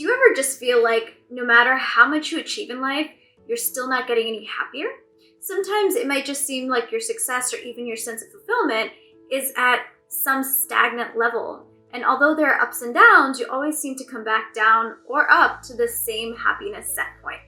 Do you ever just feel like no matter how much you achieve in life, you're still not getting any happier? Sometimes it might just seem like your success or even your sense of fulfillment is at some stagnant level. And although there are ups and downs, you always seem to come back down or up to the same happiness set point.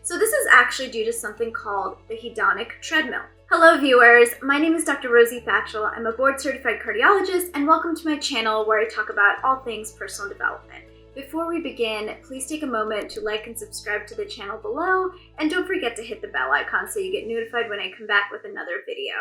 So this is actually due to something called the Hedonic Treadmill. Hello viewers, my name is Dr.Rosy Thachil. I'm a board-certified cardiologist, and welcome to my channel where I talk about all things personal development. Before we begin, please take a moment to like and subscribe to the channel below, and don't forget to hit the bell icon so you get notified when I come back with another video.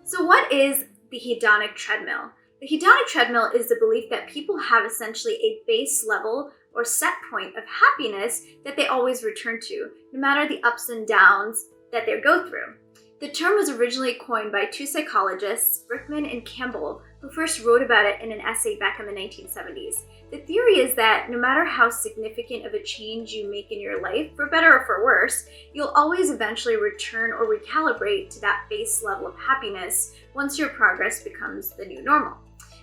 So what is the Hedonic Treadmill? The Hedonic Treadmill is the belief that people have essentially a base level or set point of happiness that they always return to, no matter the ups and downs that they go through. The term was originally coined by two psychologists, Brickman and Campbell, who first wrote about it in an essay back in the 1970s. The theory is that no matter how significant of a change you make in your life, for better or for worse, you'll always eventually return or recalibrate to that base level of happiness once your progress becomes the new normal.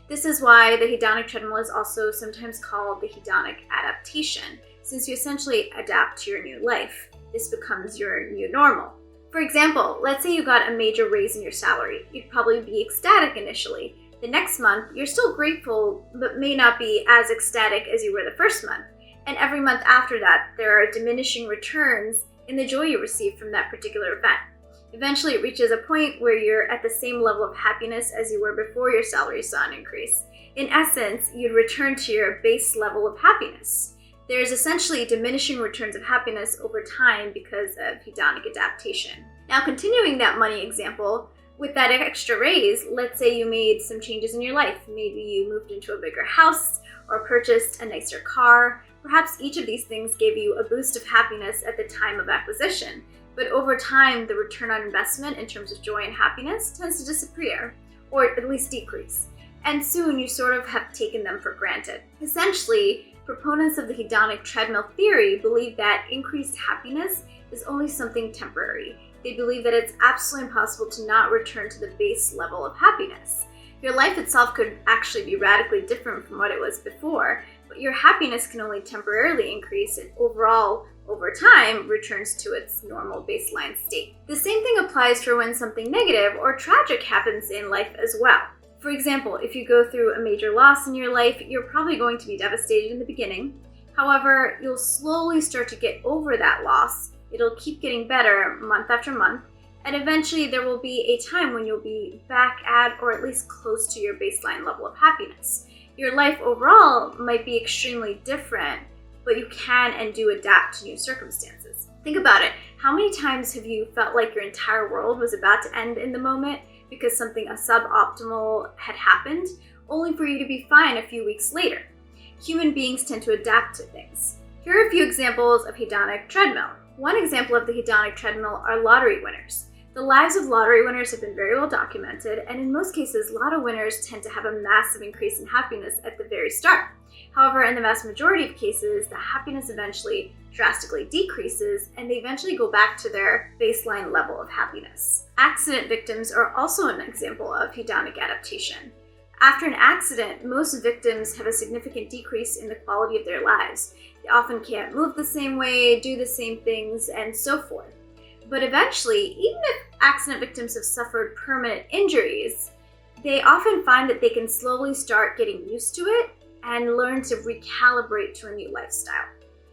This is why the Hedonic Treadmill is also sometimes called the hedonic adaptation, since you essentially adapt to your new life. This becomes your new normal. For example, let's say you got a major raise in your salary. You'd probably be ecstatic initially. The next month, you're still grateful, but may not be as ecstatic as you were the first month. And every month after that, there are diminishing returns in the joy you receive from that particular event. Eventually, it reaches a point where you're at the same level of happiness as you were before your salary saw an increase. In essence, you'd return to your base level of happiness. There's essentially diminishing returns of happiness over time because of hedonic adaptation. Now, continuing that money example, with that extra raise, let's say you made some changes in your life. Maybe you moved into a bigger house or purchased a nicer car. Perhaps each of these things gave you a boost of happiness at the time of acquisition. But over time, the return on investment in terms of joy and happiness tends to disappear, or at least decrease. And soon you sort of have taken them for granted. Essentially, proponents of the hedonic treadmill theory believe that increased happiness is only something temporary. They believe that it's absolutely impossible to not return to the base level of happiness. Your life itself could actually be radically different from what it was before, but your happiness can only temporarily increase and overall, over time, returns to its normal baseline state. The same thing applies for when something negative or tragic happens in life as well. For example, if you go through a major loss in your life, you're probably going to be devastated in the beginning. However, you'll slowly start to get over that loss. It'll keep getting better month after month, and eventually there will be a time when you'll be back at or at least close to your baseline level of happiness. Your life overall might be extremely different, but you can and do adapt to new circumstances. Think about it. How many times have you felt like your entire world was about to end in the moment because something suboptimal had happened, only for you to be fine a few weeks later? Human beings tend to adapt to things. Here are a few examples of hedonic treadmill. One example of the hedonic treadmill are lottery winners. The lives of lottery winners have been very well documented, and in most cases, lotto winners tend to have a massive increase in happiness at the very start. However, in the vast majority of cases, the happiness eventually drastically decreases, and they eventually go back to their baseline level of happiness. Accident victims are also an example of hedonic adaptation. After an accident, most victims have a significant decrease in the quality of their lives. They often can't move the same way, do the same things, and so forth. But eventually, even if accident victims have suffered permanent injuries, they often find that they can slowly start getting used to it and learn to recalibrate to a new lifestyle.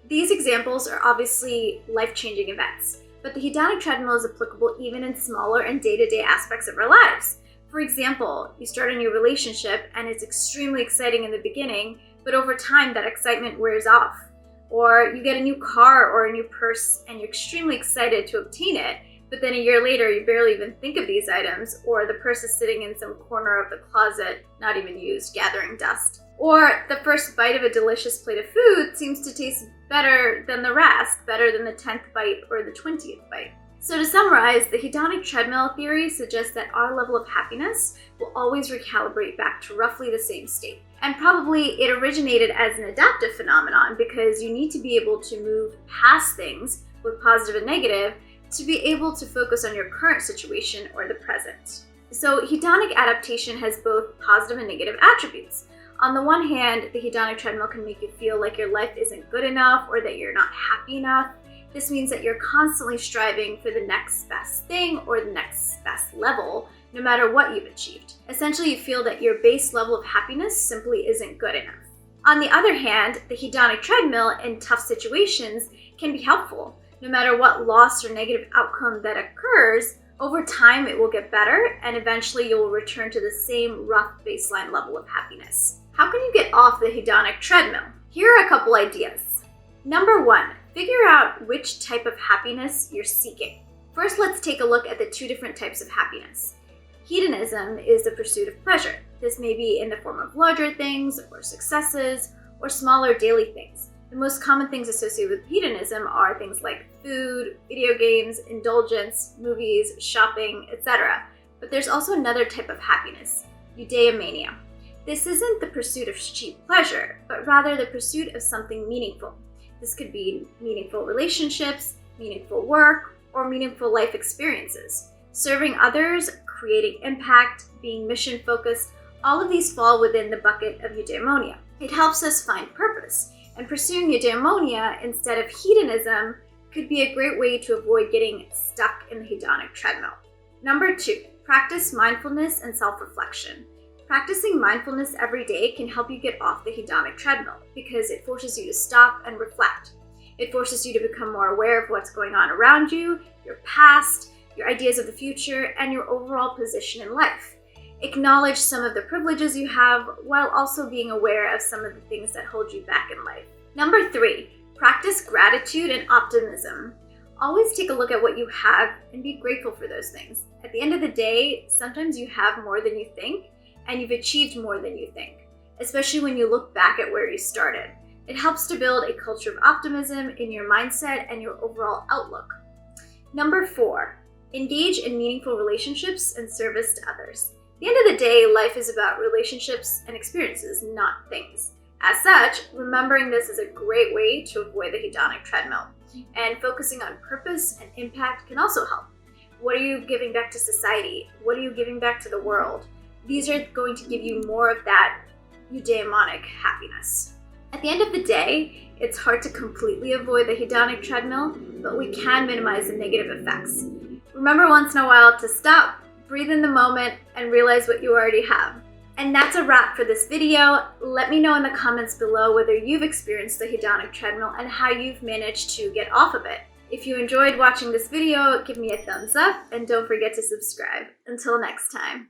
These examples are obviously life-changing events, but the hedonic treadmill is applicable even in smaller and day-to-day aspects of our lives. For example, you start a new relationship and it's extremely exciting in the beginning, but over time that excitement wears off. Or you get a new car or a new purse and you're extremely excited to obtain it, but then a year later you barely even think of these items, or the purse is sitting in some corner of the closet, not even used, gathering dust. Or the first bite of a delicious plate of food seems to taste better than the rest, better than the 10th bite or the 20th bite. So to summarize, the hedonic treadmill theory suggests that our level of happiness will always recalibrate back to roughly the same state. And probably it originated as an adaptive phenomenon because you need to be able to move past things, both positive and negative, to be able to focus on your current situation or the present. So hedonic adaptation has both positive and negative attributes. On the one hand, the hedonic treadmill can make you feel like your life isn't good enough or that you're not happy enough. This means that you're constantly striving for the next best thing or the next best level, no matter what you've achieved. Essentially, you feel that your base level of happiness simply isn't good enough. On the other hand, the hedonic treadmill in tough situations can be helpful. No matter what loss or negative outcome that occurs, over time it will get better and eventually you will return to the same rough baseline level of happiness. How can you get off the hedonic treadmill? Here are a couple ideas. Number 1, figure out which type of happiness you're seeking. First, let's take a look at the two different types of happiness. Hedonism is the pursuit of pleasure. This may be in the form of larger things or successes or smaller daily things. The most common things associated with hedonism are things like food, video games, indulgence, movies, shopping, etc. But there's also another type of happiness, eudaimonia. This isn't the pursuit of cheap pleasure, but rather the pursuit of something meaningful. This could be meaningful relationships, meaningful work, or meaningful life experiences. Serving others, creating impact, being mission-focused, all of these fall within the bucket of eudaimonia. It helps us find purpose, and pursuing eudaimonia instead of hedonism could be a great way to avoid getting stuck in the hedonic treadmill. Number 2, practice mindfulness and self-reflection. Practicing mindfulness every day can help you get off the hedonic treadmill because it forces you to stop and reflect. It forces you to become more aware of what's going on around you, your past, your ideas of the future, and your overall position in life. Acknowledge some of the privileges you have while also being aware of some of the things that hold you back in life. Number 3, practice gratitude and optimism. Always take a look at what you have and be grateful for those things. At the end of the day, sometimes you have more than you think, and you've achieved more than you think, especially when you look back at where you started. It helps to build a culture of optimism in your mindset and your overall outlook. Number 4, engage in meaningful relationships and service to others. At the end of the day, life is about relationships and experiences, not things. As such, remembering this is a great way to avoid the hedonic treadmill. And focusing on purpose and impact can also help. What are you giving back to society? What are you giving back to the world? These are going to give you more of that eudaimonic happiness. At the end of the day, it's hard to completely avoid the hedonic treadmill, but we can minimize the negative effects. Remember once in a while to stop, breathe in the moment, and realize what you already have. And that's a wrap for this video. Let me know in the comments below whether you've experienced the hedonic treadmill and how you've managed to get off of it. If you enjoyed watching this video, give me a thumbs up and don't forget to subscribe. Until next time.